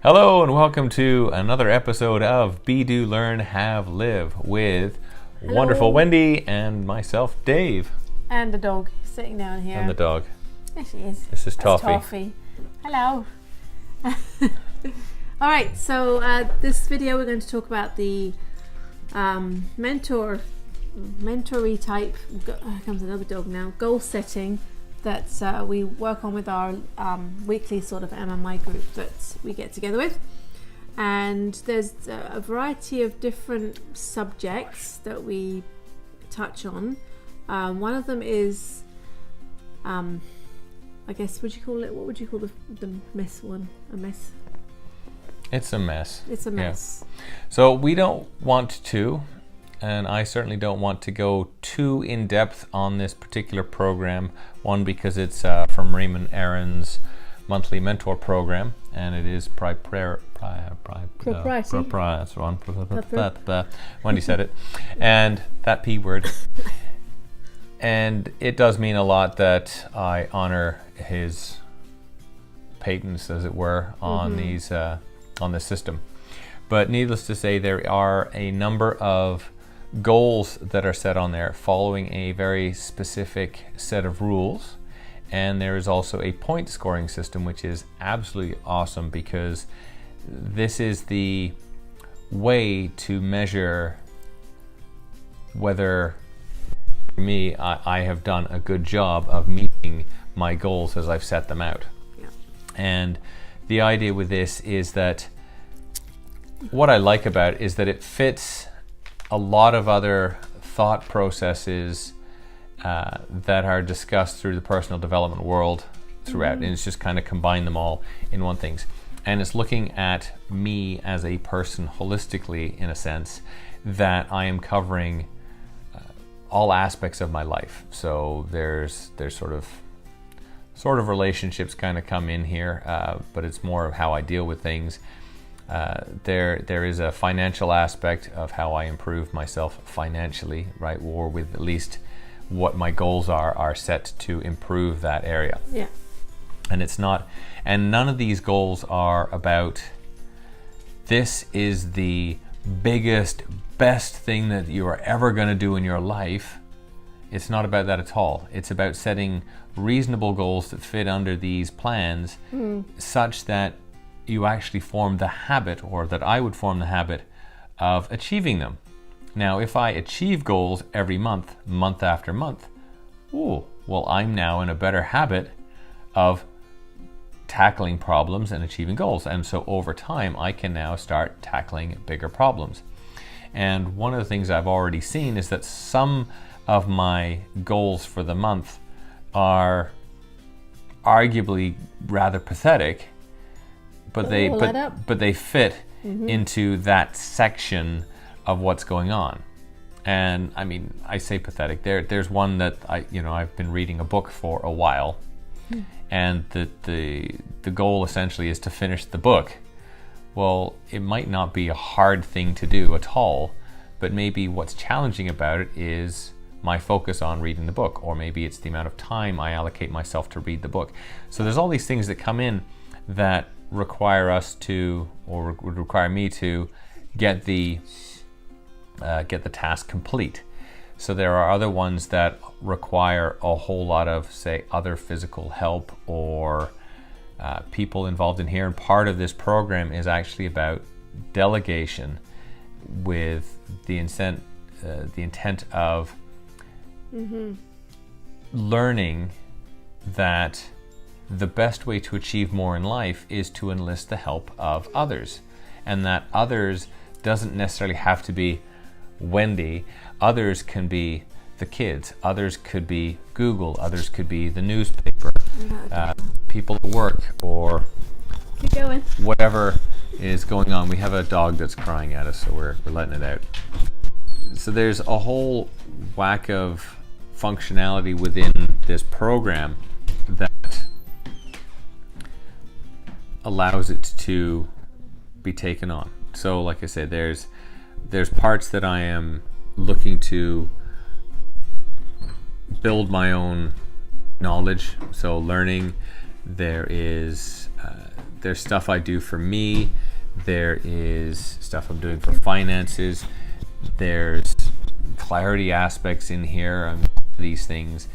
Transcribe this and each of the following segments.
Hello and welcome to another episode of Be Do Learn Have Live with wonderful Wendy and myself, Dave. And the dog sitting down here. And the dog. There she is. This is That's Toffee. Hello. All right, so this video we're going to talk about the mentory type. Here comes another dog now. Goal setting that we work on with our weekly sort of MMI group that we get together with. And there's a variety of different subjects that we touch on. One of them is, I guess, what would you call the mess one? A mess? It's a mess. It's a mess. Yeah. So we don't want to, and I certainly don't want to go too in depth on this particular program. One, because it's from Raymond Aaron's monthly mentor program, and it is proprietary. That's one. Wendy said it, and that P word. And it does mean a lot that I honor his patents, as it were, on these on this system. But needless to say, there are a number of goals that are set on there following a very specific set of rules. And there is also a point scoring system, which is absolutely awesome, because this is the way to measure whether, for me, I have done a good job of meeting my goals as I've set them out. Yeah. And the idea with this is that what I like about it is that it fits a lot of other thought processes that are discussed through the personal development world throughout, and it's just kind of combined them all in one thing. And it's looking at me as a person holistically, in a sense, that I am covering all aspects of my life. So there's sort of relationships kind of come in here, but it's more of how I deal with things. There is a financial aspect of how I improve myself financially, right? Or with at least what my goals are set to improve that area. Yeah. And it's not, and none of these goals are about, this is the biggest, best thing that you are ever going to do in your life. It's not about that at all. It's about setting reasonable goals that fit under these plans, such that you actually form the habit, or that I would form the habit of achieving them. Now, if I achieve goals every month, month after month, well, I'm now in a better habit of tackling problems and achieving goals. And so over time, I can now start tackling bigger problems. And one of the things I've already seen is that some of my goals for the month are arguably rather pathetic, but they fit into that section of what's going on. And I mean, I say pathetic. There's one that I've been reading a book for a while, and the goal essentially is to finish the book. Well, it might not be a hard thing to do at all, but maybe what's challenging about it is my focus on reading the book, or maybe it's the amount of time I allocate myself to read the book. So there's all these things that come in that require us to, or would require me to, get the task complete. So there are other ones that require a whole lot of, say, other physical help, or people involved in here. And part of this program is actually about delegation, with the intent of learning that the best way to achieve more in life is to enlist the help of others, and that others doesn't necessarily have to be Wendy. Others can be the kids, others could be Google, others could be the newspaper, people at work, or keep going, whatever is going on. We have a dog that's crying at us, so we're letting it out. So there's a whole whack of functionality within this program that allows it to be taken on. So like I said, there's parts that I am looking to build my own knowledge, so learning. There is there's stuff I do for me. There is stuff I'm doing for finances. There's clarity aspects in here. These things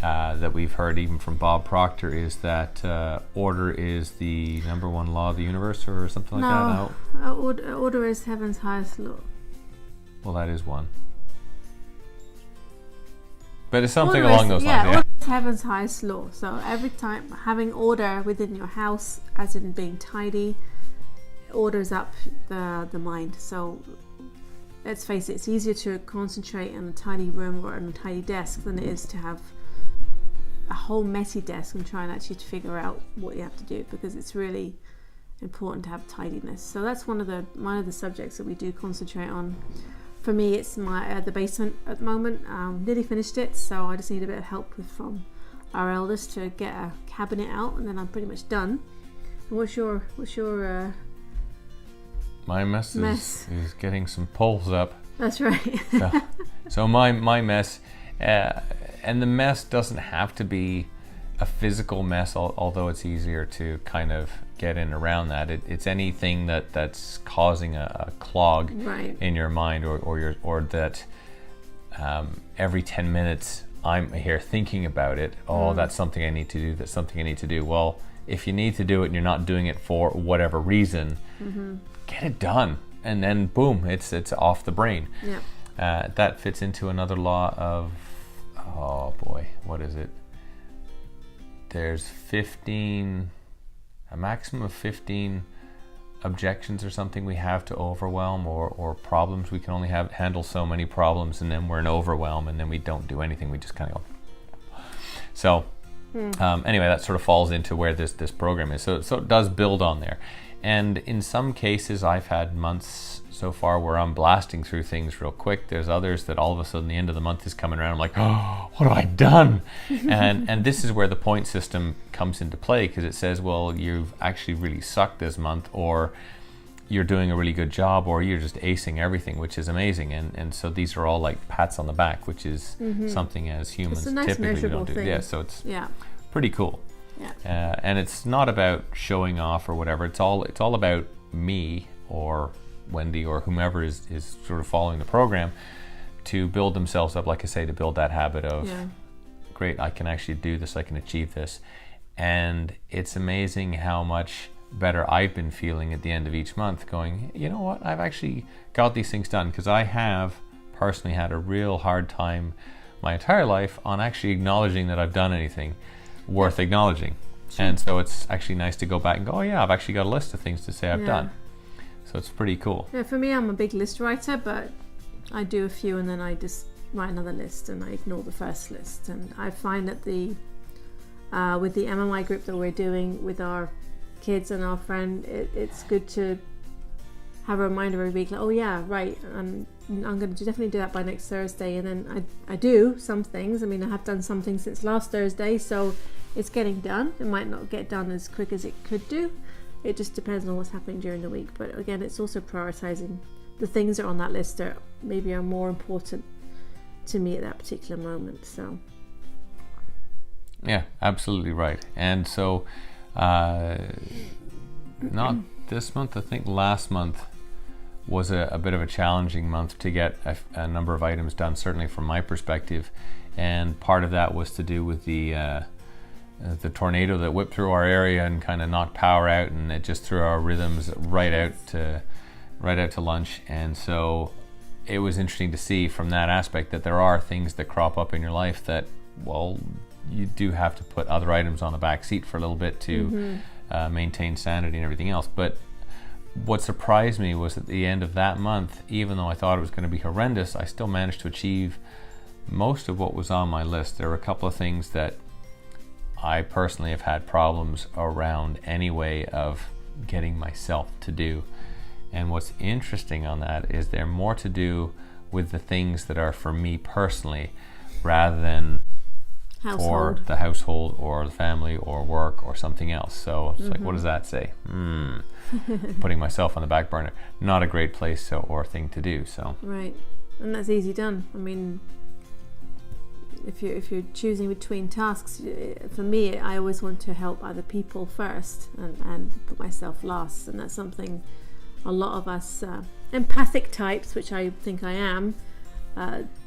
that we've heard even from Bob Proctor is that order is the number one law of the universe, or something like that. No, order is heaven's highest law. Well, that is one. But it's something along those lines. Order is heaven's highest law. So every time having order within your house, as in being tidy, orders up the mind. So let's face it, it's easier to concentrate in a tidy room or on a tidy desk than it is to have a whole messy desk and try and actually to figure out what you have to do, because it's really important to have tidiness. So that's one of the subjects that we do concentrate on. For me, it's the basement at the moment. Nearly finished it, so I just need a bit of help from our eldest to get a cabinet out, and then I'm pretty much done. And what's your my mess is getting some poles up. That's right. so my mess, and the mess doesn't have to be a physical mess, although it's easier to kind of get in around that. It's anything that's causing a clog in your mind, or that every 10 minutes I'm here thinking about it. That's something I need to do. That's something I need to do. Well, if you need to do it and you're not doing it for whatever reason, get it done, and then boom, it's off the brain. Yeah. That fits into another law of, oh boy, what is it? There's a maximum of 15 objections or something we have to overwhelm, or problems. We can only handle so many problems, and then we're in overwhelm, and then we don't do anything. We just kind of go. So anyway, that sort of falls into where this program is. So it does build on there. And in some cases, I've had months so far where I'm blasting through things real quick. There's others that all of a sudden the end of the month is coming around. I'm like, oh, what have I done? and this is where the point system comes into play, because it says, well, you've actually really sucked this month, or you're doing a really good job, or you're just acing everything, which is amazing. And so these are all like pats on the back, which is something as humans typically we don't do. Yeah, so it's pretty cool. Yeah. And it's not about showing off or whatever. It's all about me or Wendy or whomever is sort of following the program to build themselves up, like I say, to build that habit of, great, I can actually do this, I can achieve this. And it's amazing how much better I've been feeling at the end of each month, going, you know what, I've actually got these things done, because I have personally had a real hard time my entire life on actually acknowledging that I've done anything worth acknowledging. And so it's actually nice to go back and go, oh yeah, I've actually got a list of things to say I've done. So it's pretty cool. Yeah, for me, I'm a big list writer, but I do a few and then I just write another list and I ignore the first list. And I find that with the MMI group that we're doing with our kids and our friend, it's good to have a reminder every week, like, oh yeah, right, I'm going to definitely do that by next Thursday. And then I do some things. I mean, I have done some things since last Thursday, so it's getting done. It might not get done as quick as it could do. It just depends on what's happening during the week. But again, it's also prioritizing the things that are on that list that maybe are more important to me at that particular moment. So yeah, absolutely right. And so not this month, I think last month was a bit of a challenging month to get a number of items done, certainly from my perspective. And part of that was to do with the tornado that whipped through our area and kind of knocked power out, and it just threw our rhythms right out to lunch. And so it was interesting to see from that aspect that there are things that crop up in your life that, well, you do have to put other items on the back seat for a little bit to maintain sanity and everything else. But what surprised me was at the end of that month, even though I thought it was going to be horrendous, I still managed to achieve most of what was on my list. There were a couple of things that I personally have had problems around anyway of getting myself to do. And what's interesting on that is they're more to do with the things that are for me personally rather than for the household or the family or work or something else. So it's like, what does that say? Putting myself on the back burner. Not a great place or thing to do. So right. And that's easy done. I mean, if you're choosing between tasks, for me, I always want to help other people first and put myself last, and that's something a lot of us empathic types, which I think I am,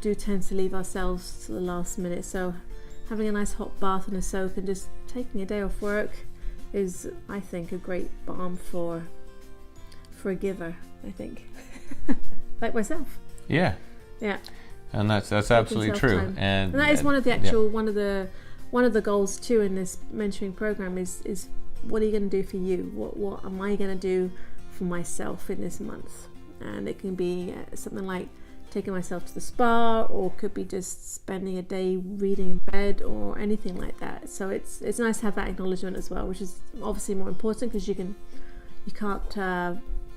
do tend to leave ourselves to the last minute. So having a nice hot bath and a soak and just taking a day off work is, I think, a great balm for a giver, I think. Like myself. Yeah. Yeah. And that's absolutely true. And that is one of the actual one of the goals too in this mentoring program is what are you going to do for you? What am I going to do for myself in this month? And it can be something like taking myself to the spa, or could be just spending a day reading in bed, or anything like that. So it's nice to have that acknowledgement as well, which is obviously more important, because you can't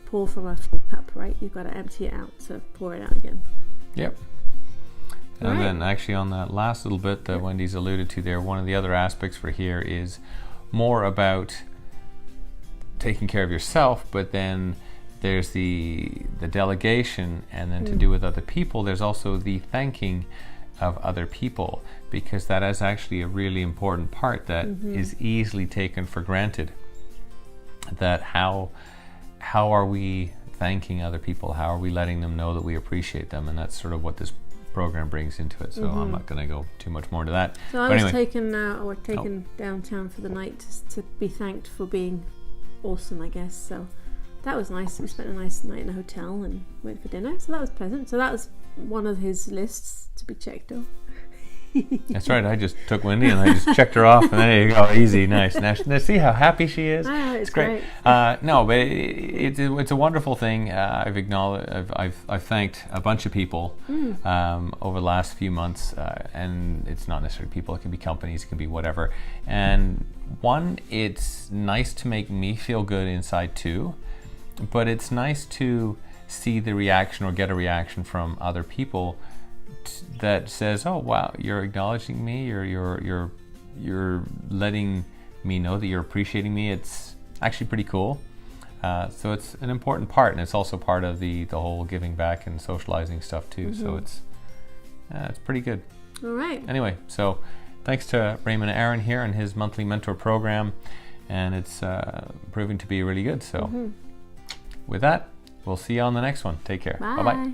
pour from a full cup, right? You've got to empty it out to pour it out again. Yep. And then actually on that last little bit that Wendy's alluded to there, one of the other aspects for here is more about taking care of yourself, but then there's the delegation, and then to do with other people, there's also the thanking of other people, because that is actually a really important part that is easily taken for granted. That how are we thanking other people? How are we letting them know that we appreciate them? And that's sort of what this program brings into it. So I'm not going to go too much more into that. So I was taken downtown for the night to be thanked for being awesome, I guess. So that was nice. We spent a nice night in a hotel and went for dinner. So that was pleasant. So that was one of his lists to be checked off. That's right. I just took Wendy and I just checked her off, and there you go. Easy, nice. Now see how happy she is. Oh, it's great. No, but it's a wonderful thing. I've thanked a bunch of people over the last few months, and it's not necessarily people. It can be companies. It can be whatever. And one, it's nice to make me feel good inside too, but it's nice to see the reaction or get a reaction from other people that says, "Oh wow, you're acknowledging me. You're letting me know that you're appreciating me." It's actually pretty cool. So it's an important part, and it's also part of the whole giving back and socializing stuff too. So it's pretty good. All right. Anyway, so thanks to Raymond Aaron here and his monthly mentor program, and it's proving to be really good. So with that, we'll see you on the next one. Take care. Bye bye.